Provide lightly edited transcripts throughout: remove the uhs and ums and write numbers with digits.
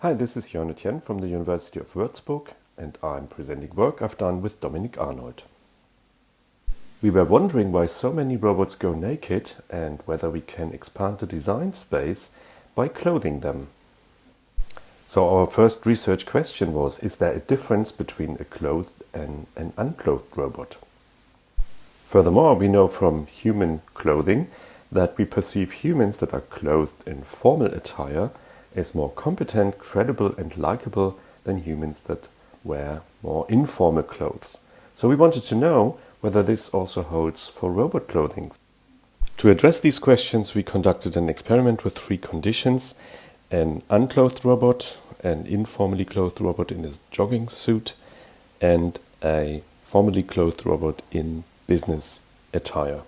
Hi, this is Hurtienne from the University of Würzburg, and I'm presenting work I've done with Dominik Arnold. We were wondering why so many robots go naked and whether we can expand the design space by clothing them. So our first research question was, is there a difference between a clothed and an unclothed robot? Furthermore, we know from human clothing that we perceive humans that are clothed in formal attire as more competent, credible and likable than humans that wear more informal clothes. So we wanted to know whether this also holds for robot clothing. To address these questions, we conducted an experiment with 3 conditions: an unclothed robot, an informally clothed robot in a jogging suit, and a formally clothed robot in business attire.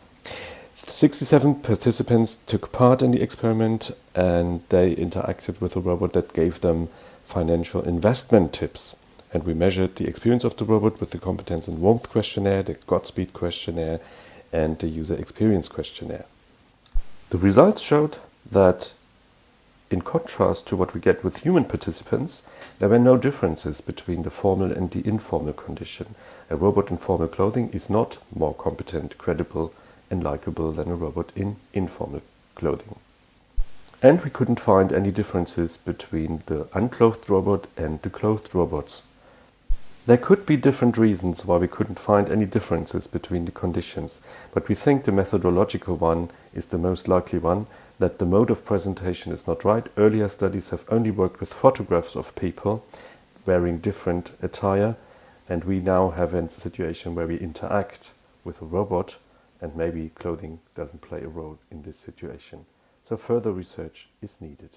67 participants took part in the experiment, and they interacted with a robot that gave them financial investment tips. And we measured the experience of the robot with the competence and warmth questionnaire, the Godspeed questionnaire, and the user experience questionnaire. The results showed that, in contrast to what we get with human participants, there were no differences between the formal and the informal condition. A robot in formal clothing is not more competent, credible, and likable than a robot in informal clothing. And we couldn't find any differences between the unclothed robot and the clothed robots. There could be different reasons why we couldn't find any differences between the conditions, but we think the methodological one is the most likely one, that the mode of presentation is not right. Earlier studies have only worked with photographs of people wearing different attire, and we now have a situation where we interact with a robot, and maybe clothing doesn't play a role in this situation. So further research is needed.